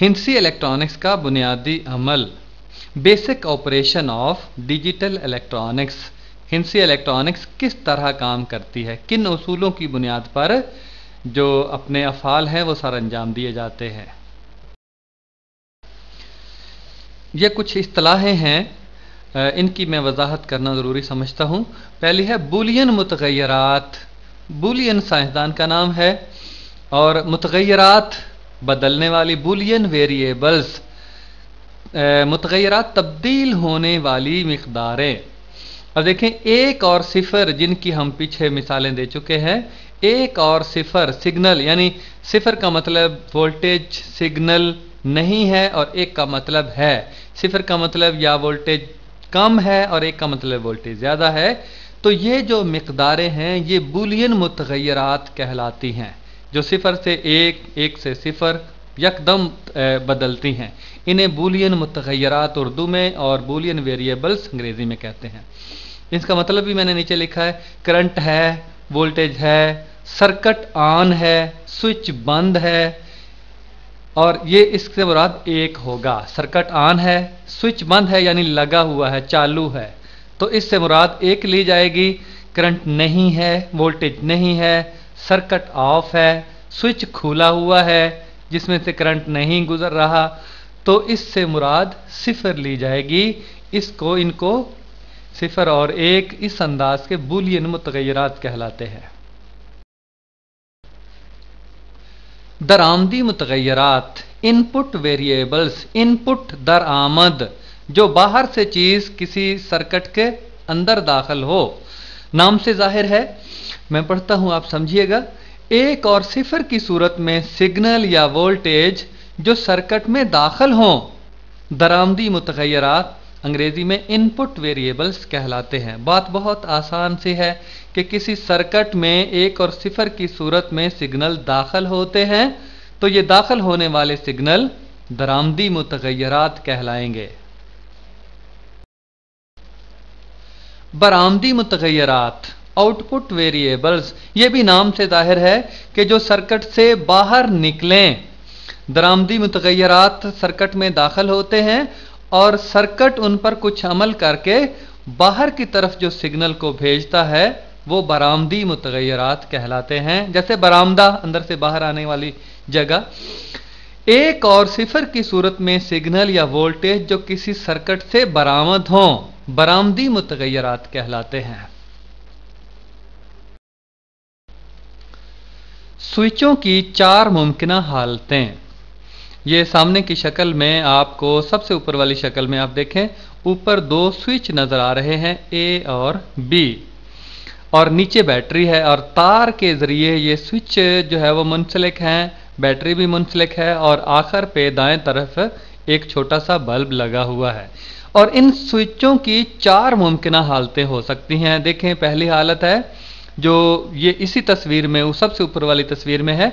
हिंसी electronics का बुनियादी अमल, basic operation of digital electronics. हिंसी इलेक्ट्रॉनिक्स किस तरह काम करती है, किन उसूलों की बुनियाद पर जो अपने अफ़ाल हैं वो सर अंजाम दिए जाते हैं। ये कुछ इस्तिलाहें हैं, इनकी मैं वजाहत करना ज़रूरी समझता हूँ। पहली है बूलियन मुतग़य्यरात। बूलियन साइंसदान का नाम है, और मुतग़य्यरात बदलने वाली, बूलियन वेरिएबल्स, मुतग़य्यरात तब्दील होने वाली मिक़दारें। अब देखें, एक और सिफर जिनकी हम पीछे मिसालें दे चुके हैं, एक और सिफर सिग्नल, यानी सिफर का मतलब वोल्टेज सिग्नल नहीं है और एक का मतलब है। सिफर का मतलब या वोल्टेज कम है और एक का मतलब वोल्टेज ज़्यादा है। तो ये जो मिक़दारें हैं ये बूलियन मुतग़य्यरात कहलाती हैं, जो सिफर से एक, एक से सिफर यकदम बदलती हैं। इन्हें बूलियन मुतग़य्यरात उर्दू में और बूलियन वेरिएबल्स अंग्रेज़ी में कहते हैं। इसका मतलब भी मैंने नीचे लिखा है, करंट है, वोल्टेज है, सर्किट ऑन है, स्विच बंद है, और ये इससे मुराद एक होगा। सर्किट ऑन है, स्विच बंद है यानी लगा हुआ है, चालू है, तो इससे मुराद एक ली जाएगी। करंट नहीं है, वोल्टेज नहीं है, सर्किट ऑफ है, स्विच खुला हुआ है जिसमें से करंट नहीं गुजर रहा, तो इससे मुराद सिफर ली जाएगी। इनको सिफर और एक इस अंदाज के बूलियन मुतग़य्यरात कहलाते हैं। दरामदी मुतग़य्यरात, इनपुट वेरिएबल्स, इनपुट दरआमद, जो बाहर से चीज किसी सर्किट के अंदर दाखिल हो। नाम से जाहिर है, मैं पढ़ता हूं, आप समझिएगा। एक और सिफर की सूरत में सिग्नल या वोल्टेज जो सर्किट में दाखिल हों, दरामदी मुतग़य्यरात अंग्रेजी में इनपुट वेरिएबल्स कहलाते हैं। बात बहुत आसान सी है कि किसी सर्किट में एक और सिफर की सूरत में सिग्नल दाखिल होते हैं, तो ये दाखिल होने वाले सिग्नल दरामदी मुतग़य्यरात कहलाएंगे। बरामदी मुतग़य्यरात, आउटपुट वेरिएबल्स, ये भी नाम से जाहिर है कि जो सर्किट से बाहर निकलें। दरामदी मुतग़य्यरात सर्किट में दाखिल होते हैं और सर्किट उन पर कुछ अमल करके बाहर की तरफ जो सिग्नल को भेजता है वो बरामदी मुतग़य्यरात कहलाते हैं। जैसे बरामदा, अंदर से बाहर आने वाली जगह। एक और सिफर की सूरत में सिग्नल या वोल्टेज जो किसी सर्किट से बरामद हों, बरामदी मुतग़य्यरात कहलाते हैं। स्विचों की चार मुमकिन हालतें, ये सामने की शक्ल में आपको, सबसे ऊपर वाली शक्ल में आप देखें, ऊपर दो स्विच नजर आ रहे हैं, ए और बी, और नीचे बैटरी है, और तार के जरिए ये स्विच जो है वो मुंसलिक हैं, बैटरी भी मुंसलिक है, और आखिर पे दाएं तरफ एक छोटा सा बल्ब लगा हुआ है। और इन स्विचों की चार मुमकिन हालतें हो सकती हैं। देखें, पहली हालत है जो ये इसी तस्वीर में, सबसे ऊपर वाली तस्वीर में है,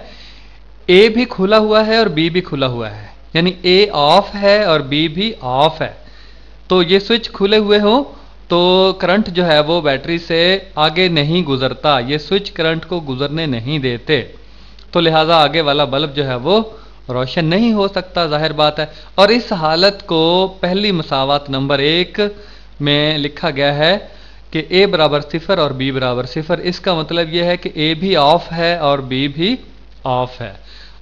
ए भी खुला हुआ है और बी भी खुला हुआ है, यानी ए ऑफ है और बी भी ऑफ है। तो ये स्विच खुले हुए हो तो करंट जो है वो बैटरी से आगे नहीं गुजरता, ये स्विच करंट को गुजरने नहीं देते, तो लिहाजा आगे वाला बल्ब जो है वो रोशन नहीं हो सकता, जाहिर बात है। और इस हालत को पहली मसावत नंबर 1 में लिखा गया है कि ए बराबर सिफर और बी बराबर सिफर। इसका मतलब यह है कि ए भी ऑफ है और बी भी ऑफ है।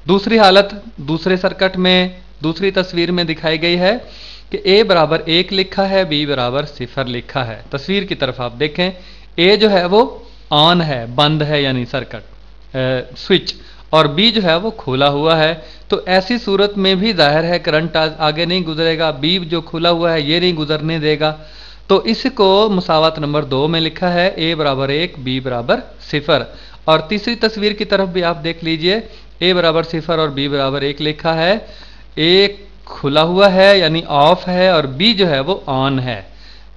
दूसरी हालत दूसरे सर्किट में, दूसरी तस्वीर में दिखाई गई है कि ए बराबर 1 लिखा है, बी बराबर सिफर लिखा है। तस्वीर की तरफ आप देखें, ए जो है वो ऑन है, बंद है यानी सर्किट स्विच, और बी जो है वो खुला हुआ है। तो ऐसी सूरत में भी जाहिर है करंट आगे नहीं गुजरेगा, बी जो खुला हुआ है ये नहीं गुजरने देगा। तो इसको मुसावत नंबर 2 में लिखा है, ए बराबर 1, बी बराबर सिफर। और तीसरी तस्वीर की तरफ भी आप देख लीजिए, ए बराबर सिफर और बी बराबर 1 लिखा है, ए खुला हुआ है यानी ऑफ है और बी जो है वो ऑन है।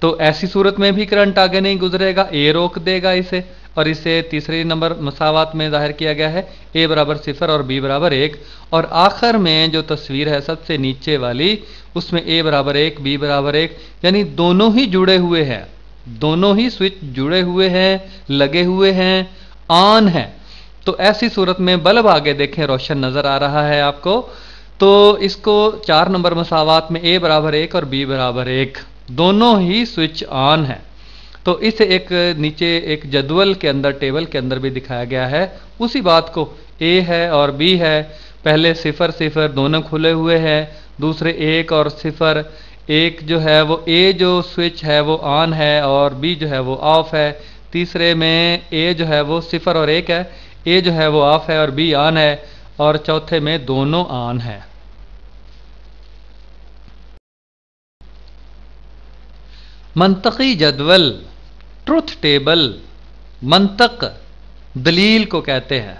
तो ऐसी सूरत में भी करंट आगे नहीं गुजरेगा, ए रोक देगा इसे, और इसे तीसरे नंबर मसावत में जाहिर किया गया है, ए बराबर सिफर और बी बराबर 1। और आखिर में जो तस्वीर है सबसे नीचे वाली, उसमें ए बराबर 1, बी बराबर 1, यानी दोनों ही जुड़े हुए हैं, दोनों ही स्विच जुड़े हुए हैं, लगे हुए हैं, ऑन है। तो ऐसी सूरत में बल्ब आगे देखें रोशन नजर आ रहा है आपको, तो इसको 4 नंबर मसावात में a बराबर 1 और b बराबर 1 दोनों ही स्विच ऑन है। तो इसे एक नीचे एक जदवल के अंदर, टेबल के अंदर भी दिखाया गया है। उसी बात को a है और b है, पहले 0 0 दोनों खुले हुए हैं, दूसरे 1 और 0, एक जो है वो a जो स्विच है वो ऑन है और b जो है वो ऑफ है। तीसरे में a जो है वो 0 और 1 है, a जो है वो ऑफ है और b ऑन है, और चौथे में दोनों ऑन है। मंतकी जदवल, ट्रुथ टेबल, मंतक दलील को कहते हैं,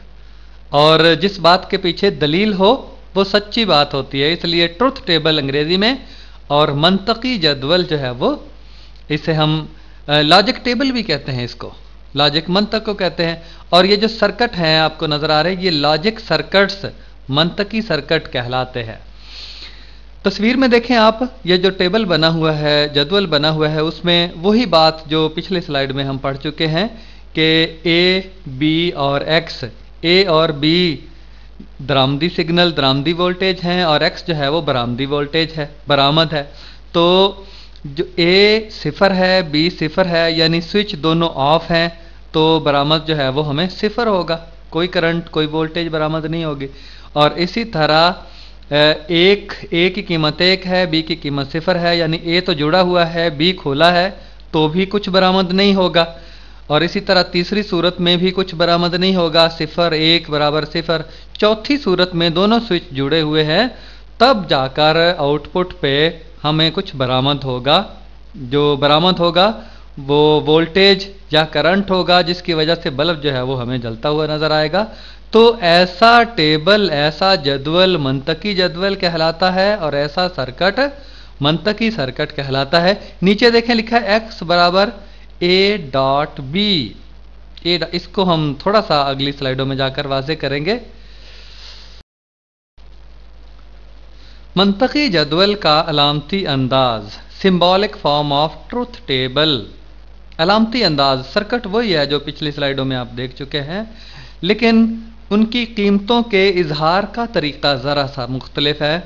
और जिस बात के पीछे दलील हो वो सच्ची बात होती है, इसलिए ट्रुथ टेबल अंग्रेजी में, और मंतकी जदवल जो है वो इसे हम लॉजिक टेबल भी कहते हैं, इसको लॉजिक मंतक को कहते हैं। और ये जो सर्किट हैं आपको नजर आ रहे हैं, ये लॉजिक सर्किट्स, मंतकी सर्किट कहलाते हैं। तस्वीर में देखें आप, ये जो टेबल बना हुआ है, जदवल बना हुआ है, उसमें वही बात जो पिछले स्लाइड में हम पढ़ चुके हैं कि ए, बी और एक्स, ए और बी दरामदी सिग्नल, दरामदी वोल्टेज हैं, और एक्स जो है वो बरामदी वोल्टेज है, बरामद है। तो जो ए 0 है, बी 0 है, यानी स्विच दोनों ऑफ हैं, तो बरामद जो है वो हमें 0 होगा, कोई करंट, कोई वोल्टेज बरामद नहीं होगी। और इसी तरह एक ए की कीमत 1 है, बी की कीमत 0 है, यानी ए तो जुड़ा हुआ है, बी खोला है, तो भी कुछ बरामद नहीं होगा। और इसी तरह तीसरी सूरत में भी कुछ बरामद नहीं होगा, 0 1 बराबर 0। चौथी सूरत में दोनों स्विच जुड़े हुए हैं, तब जाकर आउटपुट पे हमें कुछ बरामद होगा। जो बरामद होगा वो वोल्टेज या करंट होगा, जिसकी वजह से बल्ब जो है वो हमें जलता हुआ नजर आएगा। तो ऐसा टेबल, ऐसा जदवल मंतकी जदवल कहलाता है, और ऐसा सर्किट मंतकी सर्किट कहलाता है। नीचे देखें लिखा है x बराबर a डॉट बी। इसको हम थोड़ा सा अगली स्लाइडों में जाकर वाज़ेह करेंगे। मंतकी जदवल का अलामती अंदाज, symbolic form of truth table. अलामती अंदाज सर्किट वही है जो पिछली स्लाइडों में आप देख चुके हैं, लेकिन उनकी कीमतों के इजहार का तरीका ज़रा सा मुख्तलिफ है।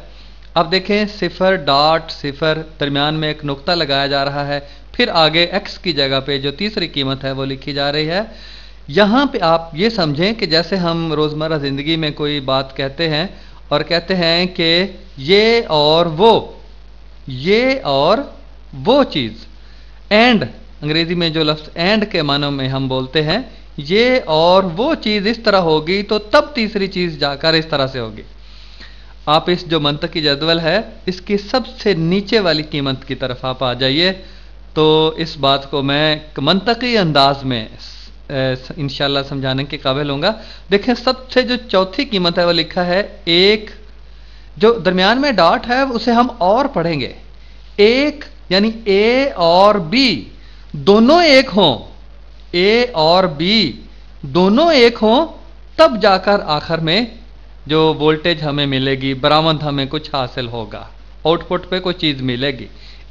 अब देखें 0.0 दरमियान में एक नुक्ता लगाया जा रहा है, फिर आगे x की जगह पे जो तीसरी कीमत है वो लिखी जा रही है। यहाँ पे आप ये समझें कि जैसे हम रोज़मर्रा ज़िंदगी में कोई बात कहते हैं और कहते हैं कि ये और वो चीज़, एंड अंग्रेजी में जो लफ्ज़ एंड के मानों में हम बोलते हैं, ये और वो चीज़ इस तरह होगी तो तब तीसरी चीज़ जाकर इस तरह से होगी। आप इस जो मंतकी जदवल है, इसकी सबसे नीचे वाली कीमत की तरफ आप आ जाइए, तो इस बात को मैं मंतकी अंदाज में इंशाल्लाह समझाने के काबिल होगा। देखें सबसे जो चौथी कीमत है वो लिखा है 1, जो दरमियान में डॉट है उसे हम और पढ़ेंगे, 1 यानी ए और बी दोनों एक हों, ए और बी दोनों एक हों, तब जाकर आखिर में जो वोल्टेज हमें मिलेगी, बरामद हमें कुछ हासिल होगा, आउटपुट पे कोई चीज़ मिलेगी।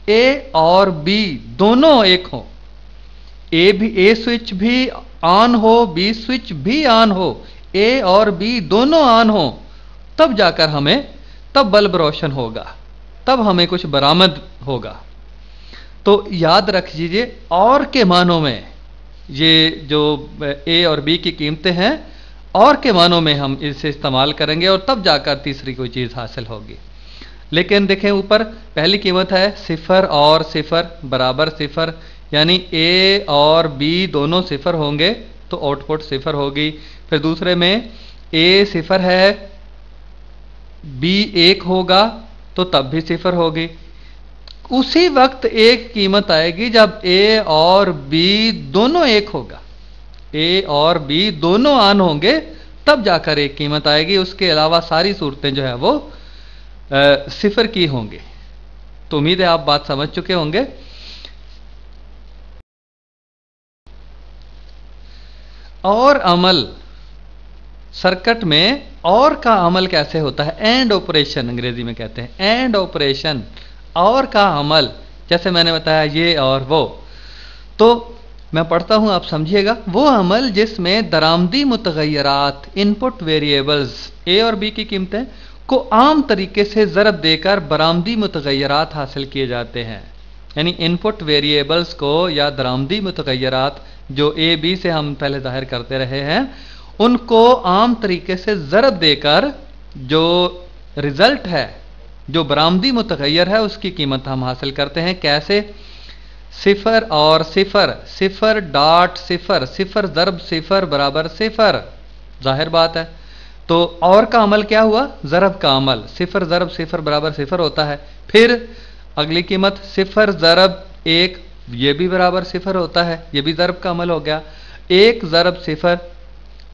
ए और बी दोनों एक हों, ए स्विच भी ऑन हो, बी स्विच भी ऑन हो, ए और बी दोनों ऑन हो, तब जाकर हमें, तब बल्ब रोशन होगा, तब हमें कुछ बरामद होगा। तो याद रख लीजिए, और के मानों में ये जो ए और बी की कीमतें हैं, और के मानों में हम इसे इस्तेमाल करेंगे और तब जाकर तीसरी कोई चीज़ हासिल होगी। लेकिन देखें ऊपर पहली कीमत है 0 और 0 बराबर 0, यानी ए और बी दोनों 0 होंगे तो आउटपुट 0 होगी। फिर दूसरे में ए 0 है, बी 1 होगा तो तब भी 0 होगी। उसी वक्त एक कीमत आएगी जब ए और बी दोनों 1 होगा, ए और बी दोनों ऑन होंगे, तब जाकर एक कीमत आएगी। उसके अलावा सारी सूरतें जो है वो 0 की होंगी। तो उम्मीद है आप बात समझ चुके होंगे। और अमल सर्किट में और का अमल कैसे होता है, एंड ऑपरेशन अंग्रेजी में कहते हैं, एंड ऑपरेशन, और का अमल, जैसे मैंने बताया ये और वो। तो मैं पढ़ता हूं, आप समझिएगा। वो अमल जिसमें दरामदी मुतगय्यरात, इनपुट वेरिएबल्स ए और बी की कीमतें को आम तरीके से ज़रब देकर बरामदी मुतग़य्यरात हासिल किए जाते हैं। यानी इनपुट वेरिएबल्स को या दरामदी मुतग़य्यरात जो ए बी से हम पहले ज़ाहिर करते रहे हैं, उनको आम तरीके से ज़रब देकर जो रिज़ल्ट है, जो बरामदी मुतग़य्यर है, उसकी कीमत हम हासिल करते हैं। कैसे? सिफर और सिफर, सिफर डॉट सिफर, सिफर ज़रब सिफर बराबर सिफर, जाहिर बात है। तो और का अमल क्या हुआ? ज़रब का अमल, सिफर ज़रब सिफर बराबर सिफर होता है। फिर अगली कीमत सिफर ज़रब एक, ये भी बराबर सिफर होता है, ये भी ज़रब का अमल हो गया। एक ज़रब सिफर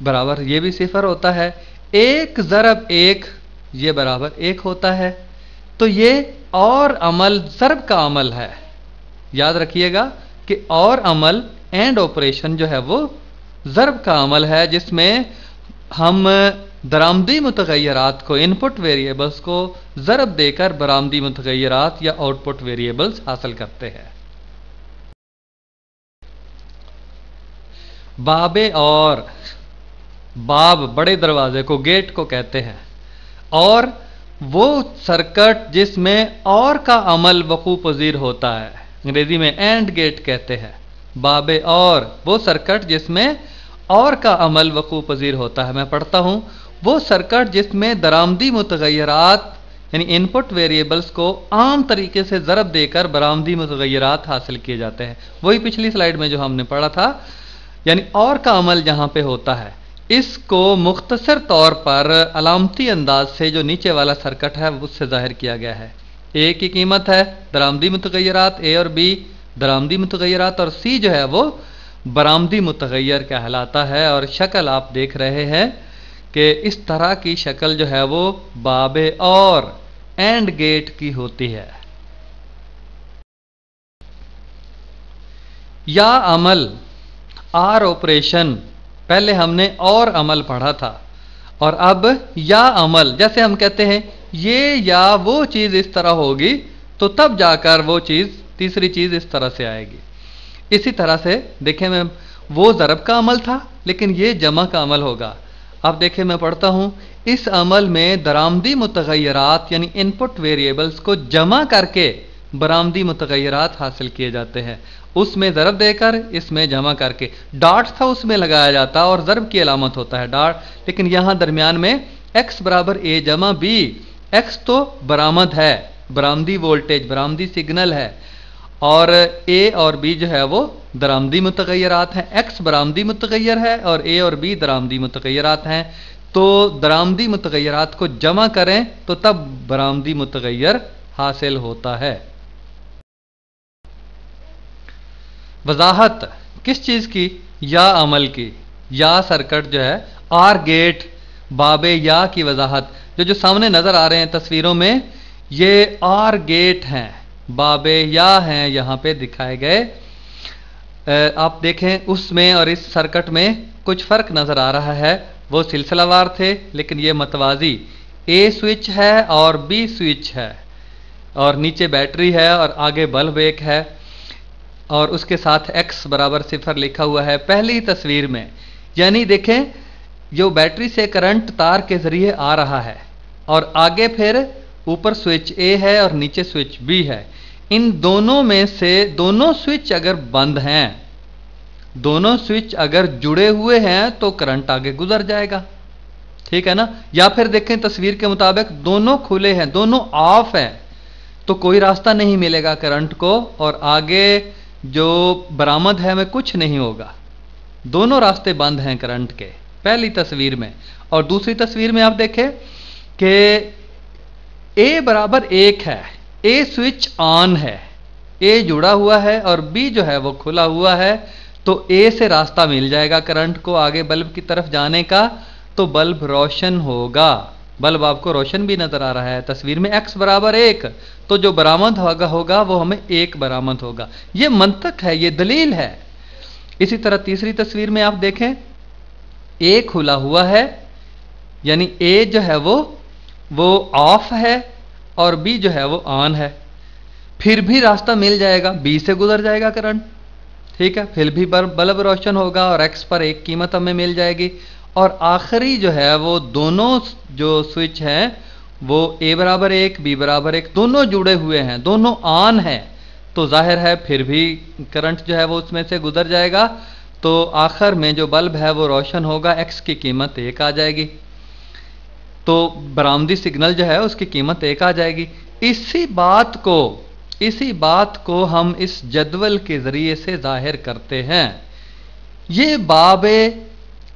बराबर ये भी सिफर होता है। एक ज़रब एक, ये बराबर एक होता है। तो ये और अमल ज़रब का अमल है। याद रखिएगा कि और अमल एंड ऑपरेशन जो है वो ज़रब का अमल है, जिसमें हम दरामदी मुतग़य्यरात को, इनपुट वेरिएबल्स को ज़रब देकर बरामदी मुतग़य्यरात या आउटपुट वेरिएबल्स हासिल करते हैं। बाबे और, बाब बड़े दरवाजे को, गेट को कहते हैं, और वो सर्किट जिसमें और का अमल वक़ू पज़ीर होता है, अंग्रेजी में एंड गेट कहते हैं। बाबे और, वो सर्किट जिसमें और का अमल वक़ू पज़ीर होता है। मैं पढ़ता हूँ, वो सर्किट जिसमें दरामदी मुतग़य्यरात यानी इनपुट वेरिएबल्स को आम तरीके से ज़रब देकर बरामदी मुतग़य्यरात हासिल किए जाते हैं। वही पिछली स्लाइड में जो हमने पढ़ा था, यानी और का अमल जहाँ पे होता है, इसको मुख्तसर तौर पर अलामती अंदाज से जो नीचे वाला सर्किट है उससे ज़ाहिर किया गया है। ए की कीमत है दरामदी मुतग़य्यरात, ए और बी दरामदी मुतग़य्यरात, और सी जो है वो बरामदी मुतग़य्यर कहलाता है। और शक्ल आप देख रहे हैं कि इस तरह की शक्ल जो है वो बाबे और एंड गेट की होती है। या अमल, आर ऑपरेशन, पहले हमने और अमल पढ़ा था, और अब या अमल, जैसे हम कहते हैं ये या वो चीज़ इस तरह होगी तो तब जाकर वो चीज़, तीसरी चीज़ इस तरह से आएगी। इसी तरह से देखें, मैं वो ज़रब का अमल था लेकिन ये जमा का अमल होगा। अब देखें, मैं पढ़ता हूँ, इस अमल में दरामदी मुतग़य्यरात यानी इनपुट वेरिएबल्स को जमा करके बरामदी मुतग़य्यरात हासिल किए जाते हैं। उसमें ज़रब देकर, इसमें जमा करके। डॉट था उसमें लगाया जाता और ज़रब की अलामत होता है डॉट, लेकिन यहाँ दरमियान में x बराबर ए जमा बी, x तो बरामद है, बरामदी वोल्टेज, बरामदी सिग्नल है, और ए और बी जो है वो दरामदी मुतग़य्यरात हैं। x बरामदी मुतग़य्यर है और ए और बी दरामदी मुतग़य्यरात हैं। तो दरामदी मुतग़य्यरात को जमा करें तो तब बरामदी मुतग़य्यर हासिल होता है। वजाहत किस चीज़ की? या अमल की। या सर्किट जो है, आर गेट, बाबे या की वजाहत, जो सामने नज़र आ रहे हैं तस्वीरों में, ये आर गेट हैं, बाबे या हैं यहाँ पे दिखाए गए। आप देखें, उसमें और इस सर्किट में कुछ फ़र्क नज़र आ रहा है। वो सिलसिलावार थे लेकिन ये मतवाजी, ए स्विच है और बी स्विच है, और नीचे बैटरी है और आगे बल्ब एक है, और उसके साथ x बराबर सिफर लिखा हुआ है पहली तस्वीर में। यानी देखें, जो बैटरी से करंट तार के ज़रिए आ रहा है और आगे फिर ऊपर स्विच ए है और नीचे स्विच बी है। इन दोनों में से दोनों स्विच अगर बंद हैं, दोनों स्विच अगर जुड़े हुए हैं तो करंट आगे गुजर जाएगा, ठीक है ना। या फिर देखें तस्वीर के मुताबिक दोनों खुले हैं, दोनों ऑफ हैं, तो कोई रास्ता नहीं मिलेगा करंट को, और आगे जो बरामद है में कुछ नहीं होगा। दोनों रास्ते बंद हैं करंट के, पहली तस्वीर में। और दूसरी तस्वीर में आप देखें कि ए बराबर एक है, ए स्विच ऑन है, ए जुड़ा हुआ है और बी जो है वो खुला हुआ है, तो ए से रास्ता मिल जाएगा करंट को आगे बल्ब की तरफ जाने का, तो बल्ब रोशन होगा। बल्ब आपको रोशन भी नजर आ रहा है तस्वीर में। x बराबर एक, तो जो बरामद होगा वो हमें एक बरामद होगा। ये मंतक है, ये दलील है। इसी तरह तीसरी तस्वीर में आप देखें, ए खुला हुआ है, यानी ए जो है वो ऑफ है और बी जो है वो ऑन है, फिर भी रास्ता मिल जाएगा, बी से गुजर जाएगा करंट, ठीक है, फिर भी बल्ब रोशन होगा और x पर एक कीमत हमें मिल जाएगी। और आखिरी जो है वो दोनों जो स्विच हैं وہ A बराबर 1 B बराबर 1 दोनों जुड़े हुए हैं, दोनों ऑन हैं, तो जाहिर है फिर भी करंट जो है वो उसमें से गुजर जाएगा, तो आखिर में जो बल्ब है वो रोशन होगा, x की कीमत 1 आ जाएगी, तो बरामदी सिग्नल जो है उसकी कीमत 1 आ जाएगी। इसी बात को हम इस जदवल के ज़रिए से ज़ाहिर करते हैं। ये बाबे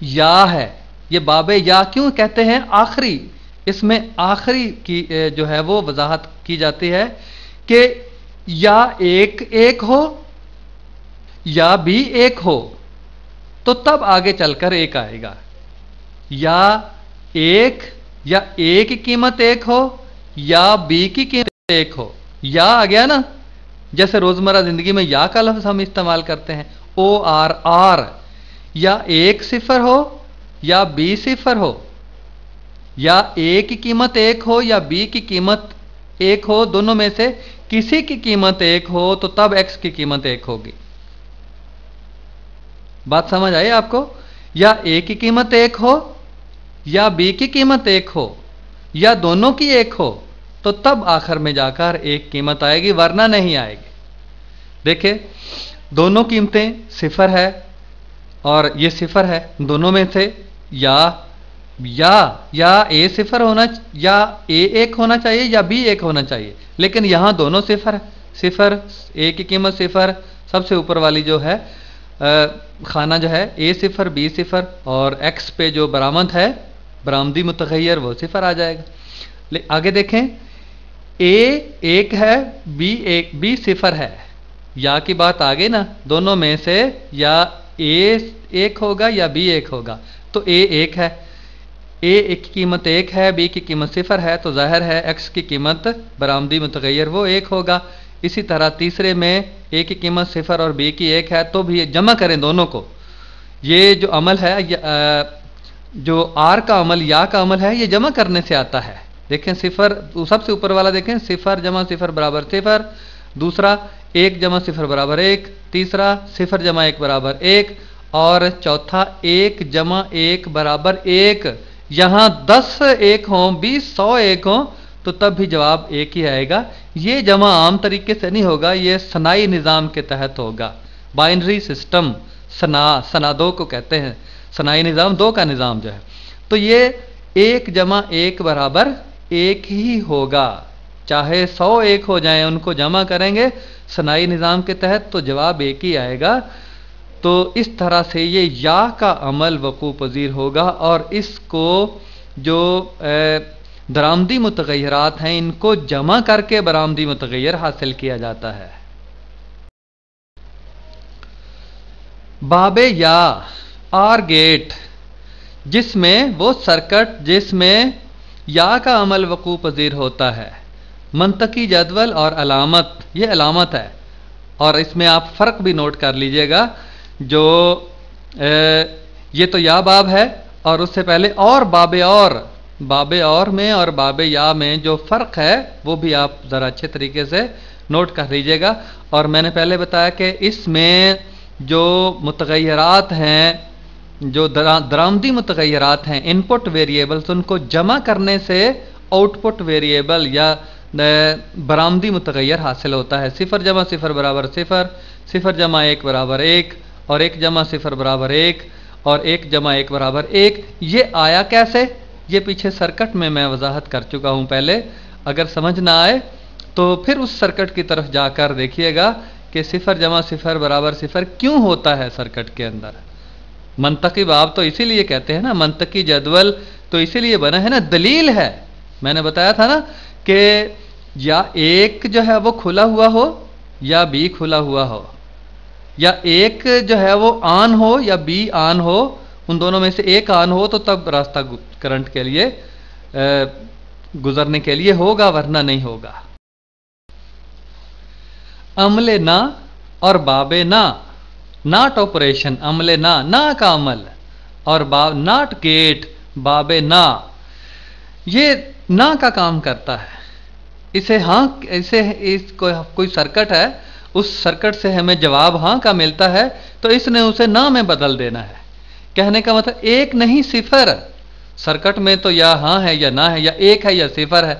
या है, ये बाबे या क्यों कहते हैं? आखिरी, इसमें आखिरी की जो है वो वजाहत की जाती है कि या एक हो या भी एक हो, तो तब आगे चलकर एक आएगा। या ए की कीमत 1 हो या बी की कीमत 1 हो, या आ गया ना, जैसे रोजमर्रा जिंदगी में या का लफ्ज हम इस्तेमाल करते हैं, ORR, या 1 0 हो या B 0 हो, या A की कीमत 1 हो या B की कीमत 1 हो, दोनों में से किसी की कीमत 1 हो तो तब X की कीमत 1 होगी। बात समझ आई आपको? या A की कीमत 1 हो या B की कीमत 1 हो या दोनों की 1 हो, तो तब आखिर में जाकर एक कीमत आएगी, वरना नहीं आएगी। देखिए दोनों कीमतें 0 है और ये 0 है, दोनों में से या A 0 होना, या A 1 होना चाहिए या B 1 होना चाहिए, लेकिन यहां दोनों 0 है। 0, A की कीमत 0, सबसे ऊपर वाली जो है खाना जो है A 0 B 0, और X पे जो बरामद है बरामदी मुतगय्यर वो 0 आ जाएगा। आगे देखें, A 1 है B 0 है, या की बात आ गई ना, दोनों में से या A 1 होगा या B 1 होगा, तो A 1 है, A की कीमत 1 है, B की कीमत 0 है, तो जाहिर है X की कीमत बरामदी मुतगय्यर वो 1 होगा। इसी तरह तीसरे में A की कीमत 0 और B की 1 है, तो भी ये जमा करें दोनों को। ये जो अमल है, जो R का अमल, या का अमल है, ये जमा करने से आता है। देखें 0, सबसे ऊपर वाला देखें, 0 जमा 0 बराबर 0, दूसरा 1 जमा 0 बराबर 1, तीसरा 0 जमा 1 बराबर 1, और चौथा 1 जमा 1 बराबर 1। यहां 10 1 हों, 20 100 1 हों, तो तब भी जवाब 1 ही आएगा। ये जमा आम तरीके से नहीं होगा, ये सनाई निज़ाम के तहत होगा। बाइनरी सिस्टम, सना 2 को कहते हैं, सनाई निज़ाम 2 का निज़ाम जो है, तो ये 1 जमा 1 बराबर 1 ही होगा, चाहे 100 1 हो जाए, उनको जमा करेंगे सनाई निज़ाम के तहत तो जवाब 1 ही आएगा। तो इस तरह से ये या का अमल वक़ू पज़ीर होगा, और इसको जो दरामदी मुतगय्यरात हैं इनको जमा करके बरामदी मुतगय्यर हासिल किया जाता है। बाबे या आर गेट, जिसमें वो सर्किट जिसमें या का अमल वक़ू पज़ीर होता है। मंतकी जदवल और अलामत, ये अलामत है, और इसमें आप फ़र्क भी नोट कर लीजिएगा। जो ये तो या बाब है, और उससे पहले और बाबे और में और बाबे या में जो फ़र्क है वो भी आप ज़रा अच्छे तरीके से नोट कर लीजिएगा। और मैंने पहले बताया कि इसमें जो मुतगय्यरात हैं, जो दरामदी मुतगय्यरात हैं, इनपुट वेरिएबल्स, उनको जमा करने से आउटपुट वेरिएबल या बरामदी मुतगय्यर हासिल होता है। 0 जमा 0 बराबर 0, 0 जमा 1 बराबर 1, और 1 जमा 0 बराबर 1, और 1 जमा 1 बराबर 1। ये आया कैसे? ये पीछे सर्किट में मैं वजाहत कर चुका हूँ पहले। अगर समझ ना आए तो फिर उस सर्किट की तरफ जाकर देखिएगा कि 0 जमा 0 बराबर 0 क्यों होता है सर्किट के अंदर। मंतकी बाब तो इसीलिए कहते हैं ना, मंतकी जदवल तो इसीलिए बना है ना, दलील है। मैंने बताया था ना कि या एक जो है वो खुला हुआ हो या बी खुला हुआ हो, या एक जो है वो ऑन हो या बी ऑन हो, उन दोनों में से एक ऑन हो तो तब रास्ता करंट के लिए गुजरने के लिए होगा, वरना नहीं होगा। अमले ना और बाबे ना, नॉट ऑपरेशन, अमले ना का अमल, और नॉट गेट, बाबे ना, ये ना का काम करता है। इसे हाँ, कोई सर्किट है, उस सर्किट से हमें जवाब हाँ का मिलता है, तो इसने उसे ना में बदल देना है। कहने का मतलब एक नहीं 0, सर्किट में तो या हाँ है या ना है, या एक है या सिफर है।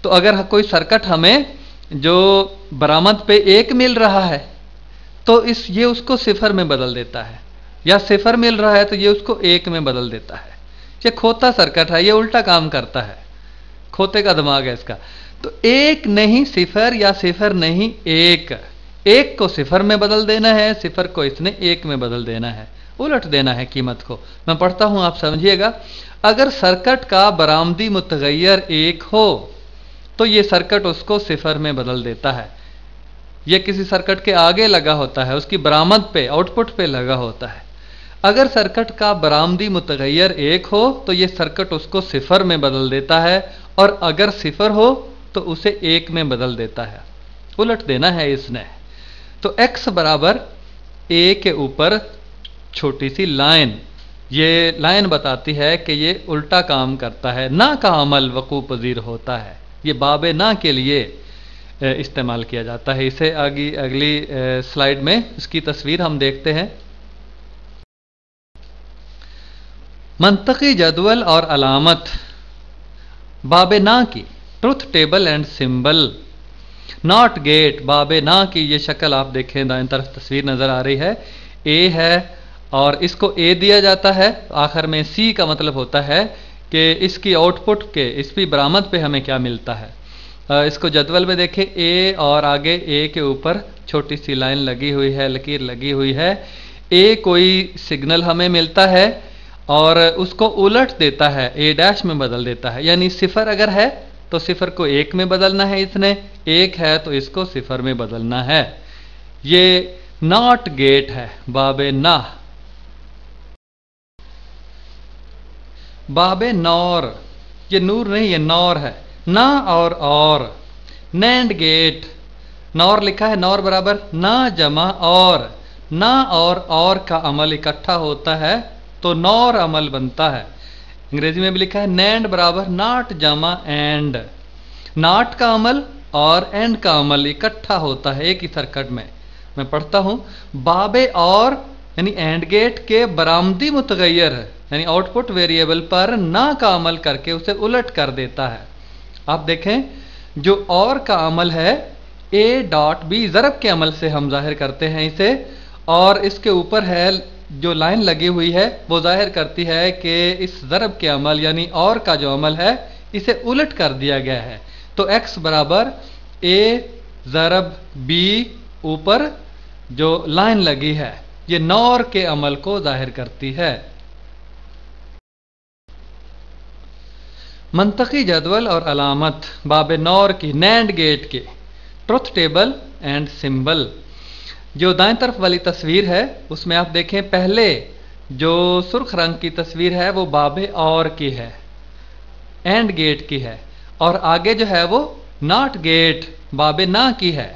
तो अगर कोई सर्किट हमें जो बरामद पे एक मिल रहा है तो ये उसको सिफर में बदल देता है, या सिफर मिल रहा है तो ये उसको एक में बदल देता है। ये खोता सर्किट है, ये उल्टा काम करता है, खोते का दिमाग है इसका। तो एक नहीं सिफर या सिफर नहीं एक, एक को सिफर में बदल देना है, सिफर को इसने एक में बदल देना है, उलट देना है कीमत को। मैं पढ़ता हूं, आप समझिएगा। अगर सर्किट का बरामदी मुतगैर एक हो तो ये सर्किट उसको सिफर में बदल देता है। ये किसी सर्किट के आगे लगा होता है, उसकी बरामद पे, आउटपुट पे लगा होता है। अगर सर्किट का बरामदी मुतगैर एक हो तो ये सर्किट उसको सिफर में बदल देता है, और अगर सिफर हो तो उसे एक में बदल देता है, उलट देना है इसने। तो x बराबर a के ऊपर छोटी सी लाइन, ये लाइन बताती है कि ये उल्टा काम करता है, ना का अमल वकू पजीर होता है। ये बाबे ना के लिए इस्तेमाल किया जाता है। इसे अगली स्लाइड में इसकी तस्वीर हम देखते हैं। मंतकी जदवल और अलामत बाबे ना की, truth table and symbol. Not gate, बाबे ना की ये शक्ल आप देखें, दाएं तरफ तस्वीर नजर आ रही है, ए है और इसको ए दिया जाता है, आखिर में सी का मतलब होता है कि इसकी आउटपुट के, इसकी बरामद पे हमें क्या मिलता है। इसको जदवल में देखें, ए और आगे ए के ऊपर छोटी सी लाइन लगी हुई है, लकीर लगी हुई है। ए कोई सिग्नल हमें मिलता है और उसको उलट देता है, ए डैश में बदल देता है। यानी सिफर अगर है तो सिफर को एक में बदलना है इसने, एक है तो इसको सिफर में बदलना है। ये नॉट गेट है, बाबे ना। बाबे नौर, ये नूर नहीं, ये नौर है, ना और नैंड गेट। नौर लिखा है, नौर बराबर ना जमा और, ना और का अमल इकट्ठा होता है तो नौर अमल बनता है। अंग्रेजी में भी लिखा है नैंड बराबर नॉट जमा एंड, नॉट का अमल और एंड का अमल इकट्ठा होता है एक ही सर्किट में। मैं पढ़ता हूं, बाबे और यानी एंड गेट के बरामदी मुतगैर है, यानी आउटपुट वेरिएबल पर ना का अमल करके उसे उलट कर देता है। आप देखें, जो और का अमल है a डॉट बी, ज़रब के अमल से हम जाहिर करते हैं इसे, और इसके ऊपर है जो लाइन लगी हुई है वो जाहिर करती है कि इस ज़रब के अमल यानी और का जो अमल है इसे उलट कर दिया गया है। तो x बराबर a ज़रब b, ऊपर जो लाइन लगी है ये नौर के अमल को जाहिर करती है। मंतकी जदवल और अलामत बाबे नौर की, नैंड गेट के, ट्रुथ टेबल एंड सिंबल। जो दाएं तरफ वाली तस्वीर है उसमें आप देखें, पहले जो सुर्ख रंग की तस्वीर है वो बाबे और की है, एंड गेट की है, और आगे जो है वो नॉट गेट, बाबे ना की है।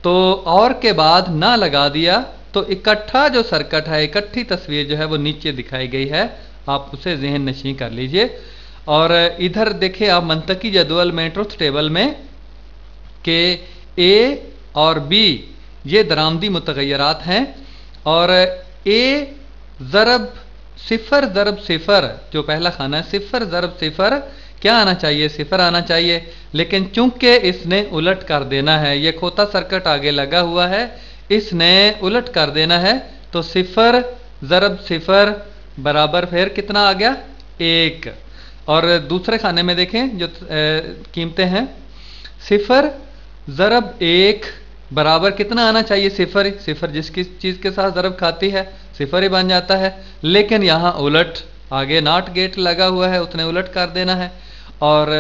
तो और के बाद ना लगा दिया तो इकट्ठा जो सर्किट है, इकट्ठी तस्वीर जो है वो नीचे दिखाई गई है, आप उसे ज़हन नशीं कर लीजिए। और इधर देखिए आप मंतकी जदवल में, ट्रुथ टेबल में, कि ए और बी ये दरामदी मुतगैरात हैं, और ए ज़रब सिफर, जो पहला खाना है सिफर ज़रब सिफर, क्या आना चाहिए, सिफर आना चाहिए, लेकिन चूंकि इसने उलट कर देना है, ये खोता सर्किट आगे लगा हुआ है, इसने उलट कर देना है, तो सिफर ज़रब सिफर बराबर फिर कितना आ गया, एक। और दूसरे खाने में देखें जो कीमतें हैं, सिफर ज़रब एक बराबर कितना आना चाहिए, सिफर, सिफर जिसकी चीज़ के साथ ज़रब खाती है सिफर ही बन जाता है, लेकिन यहाँ उलट, आगे नॉट गेट लगा हुआ है, उसने उलट कर देना है। और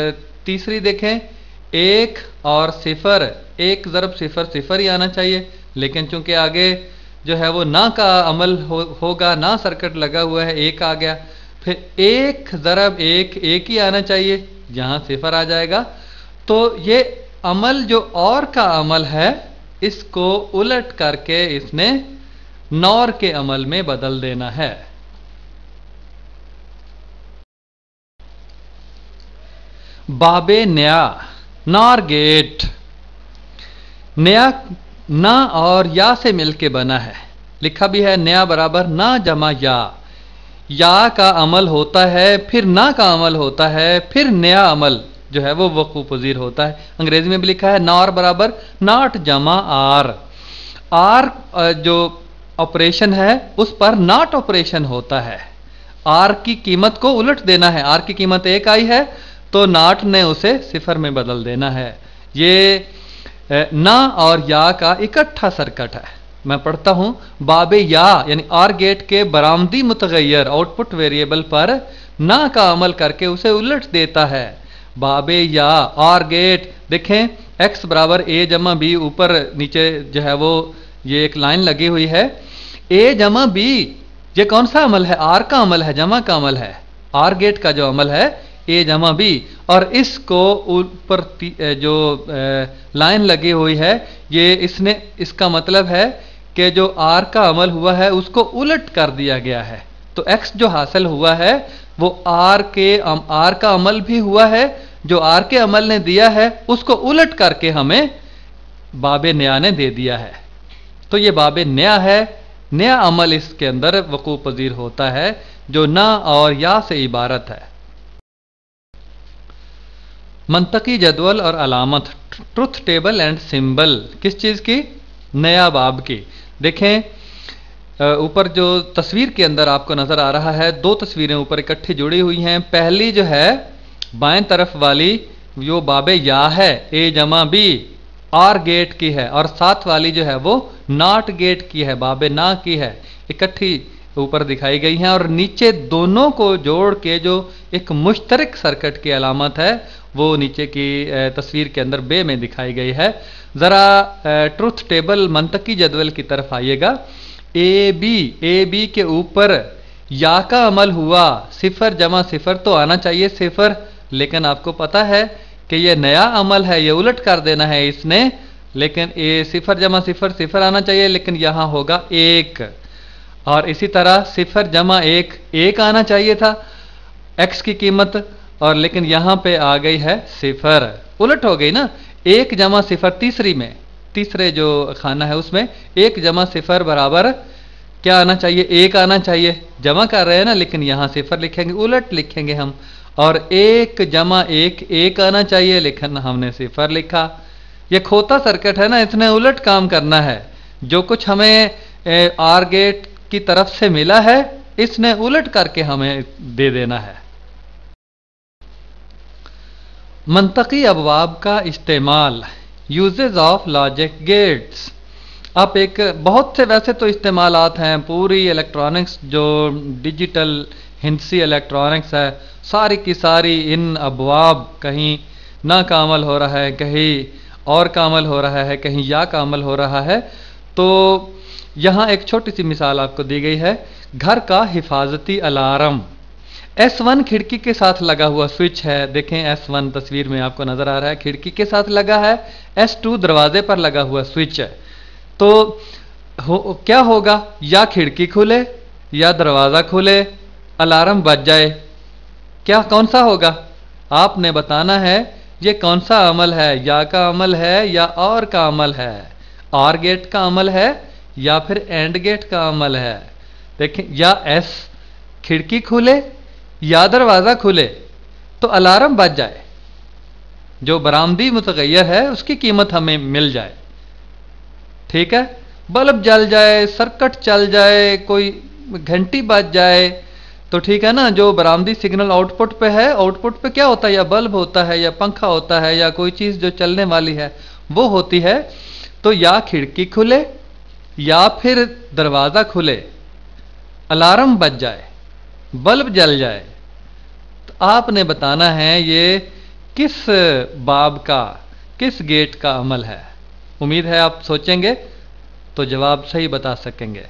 तीसरी देखें, एक और सिफर, एक ज़रब सिफर, सिफर ही आना चाहिए, लेकिन चूंकि आगे जो है वो ना का अमल होगा, ना सर्किट लगा हुआ है, एक आ गया। फिर एक ज़रब एक ही आना चाहिए, जहाँ सिफर आ जाएगा। तो ये अमल जो और का अमल है इसको उलट करके इसने नौर के अमल में बदल देना है। बाबे नया, नॉर गेट, नया ना और या से मिलके बना है, लिखा भी है नया बराबर ना जमा या। یا کا عمل ہوتا ہے، پھر نہ کا عمل ہوتا ہے، پھر نیا عمل جو ہے وہ وقوع پذیر ہوتا ہے۔ انگریزی میں بھی لکھا ہے نار برابر ناٹ جمع آر۔ آر جو آپریشن ہے اس پر ناٹ آپریشن ہوتا ہے۔ آر کی قیمت کو الٹ دینا ہے، آر کی قیمت 1 آئی ہے تو ناٹ نے اسے 0 میں بدل دینا ہے۔ یہ نہ اور یا کا اکٹھا سرکٹ ہے۔ میں پڑھتا ہوں، باب یا یعنی آر گیٹ کے برآمدی متغیر آؤٹ پٹ ویریبل پر نہ کا عمل کر کے اسے الٹ دیتا ہے۔ باب یا آر گیٹ دیکھیں ایکس برابر اے جمع بی، اوپر نیچے جو ہے وہ یہ ایک لائن لگی ہوئی ہے، اے جمع بی یہ کون سا عمل ہے؟ آر کا عمل ہے، جمع کا عمل ہے۔ آر گیٹ کا جو عمل ہے اے جمع بی، اور اس کو اوپر جو لائن لگی ہوئی ہے یہ اس کا مطلب ہے کہ جو آر کا عمل ہوا ہے اس کو الٹ کر دیا گیا ہے۔ تو ایکس جو حاصل ہوا ہے وہ آر کا عمل بھی ہوا ہے، جو آر کے عمل نے دیا ہے اس کو الٹ کر کے ہمیں باب نیا نے دے دیا ہے۔ تو یہ باب نیا ہے، نیا عمل اس کے اندر وقوع پذیر ہوتا ہے جو نہ اور یا سے عبارت ہے۔ منطقی جدول اور علامت، ٹروتھ ٹیبل اینڈ سمبل، کس چیز کی؟ نیا باب کی۔ دیکھیں اوپر جو تصویر کے اندر آپ کو نظر آ رہا ہے، 2 تصویریں اوپر اکٹھی جڑی ہوئی ہیں۔ پہلی جو ہے بائیں طرف والی جو باب یا ہے اے جمع بی آر گیٹ کی ہے، اور ساتھ والی جو ہے وہ ناٹ گیٹ کی ہے، باب نا کی ہے، اکٹھی اوپر دکھائی گئی ہیں، اور نیچے دونوں کو جوڑ کے جو ایک مشترک سرکٹ کی علامت ہے وہ نیچے کی تصویر کے اندر بے میں دکھائی گئی ہے۔ ذرا ٹروتھ ٹیبل منطقی جدول کی طرف آئیے گا۔ اے بی کے اوپر یا کا عمل ہوا، 0 جمع 0 تو آنا چاہیے 0، لیکن آپ کو پتا ہے کہ یہ نیا عمل ہے، یہ الٹ کر دینا ہے اس نے، لیکن 0 جمع 0 0 آنا چاہیے، لیکن یہاں ہوگا 1، اور اسی طرح 0 جمع 1 1 آنا چاہیے تھا ایکس کی قیمت، اور لیکن یہاں پہ آ گئی ہے 0، الٹ ہو گئی نا۔ 1 جمع 0 تیسری میں، تیسرے جو خانہ ہے اس میں 1 جمع 0 برابر کیا آنا چاہیے؟ 1 آنا چاہیے، جمع کر رہے ہیں نا، لیکن یہاں 0 لکھیں گے، الٹ لکھیں گے ہم، اور 1 جمع 1 1 آنا چاہیے، لیکن ہم نے 0 لکھا۔ یہ کھوتا سرکٹ ہے نا، اس نے الٹ کام کرنا ہے، جو کچھ ہمیں آر گیٹ کی طرف سے ملا ہے اس نے الٹ کر کے ہمیں دے دینا ہے۔ منطقی ابواب کا استعمال، یوزز آف لاجک گیٹس۔ اب ایک بہت سے ویسے تو استعمالات ہیں، پوری الیکٹرانکس جو ڈیجیٹل ہندسی الیکٹرانکس ہے ساری کی ساری ان ابواب، کہیں نہ کا عمل ہو رہا ہے، کہیں اور کا عمل ہو رہا ہے، کہیں یا کا عمل ہو رہا ہے۔ تو یہاں ایک چھوٹی سی مثال آپ کو دی گئی ہے، گھر کا حفاظتی الارم۔ S1 کھڑکی کے ساتھ لگا ہوا سوئچ ہے، دیکھیں S1 تصویر میں آپ کو نظر آ رہا ہے کھڑکی کے ساتھ لگا ہے، S2 دروازے پر لگا ہوا سوئچ ہے۔ تو کیا ہوگا؟ یا کھڑکی کھلے یا دروازہ کھلے الارم بج جائے، کون سا ہوگا؟ آپ نے بتانا ہے یہ کون سا عمل ہے، یا کا عمل ہے یا اور کا عمل ہے، آر گیٹ کا عمل ہے یا پھر اینڈ گیٹ کا عمل ہے۔ دیکھیں یا ایس کھڑکی کھلے یا دروازہ کھلے تو الارم بج جائے، جو برآمدی متغیر ہے اس کی قیمت ہمیں مل جائے، ٹھیک ہے؟ بلب جل جائے، سرکٹ چل جائے، کوئی گھنٹی بج جائے تو ٹھیک ہے نا، جو برآمدی سگنل آؤٹ پٹ پہ ہے، آؤٹ پٹ پہ کیا ہوتا ہے؟ یا بلب ہوتا ہے یا پنکھا ہوتا ہے یا کوئی چیز جو چلنے والی ہے وہ ہوتی ہے۔ تو یا کھڑکی کھلے یا پھر دروازہ کھلے، الارم بج جائے، بلب جل جائے، تو آپ نے بتانا ہے یہ کس باب کا، کس گیٹ کا عمل ہے۔ امید ہے آپ سوچیں گے تو جواب صحیح بتا سکیں گے۔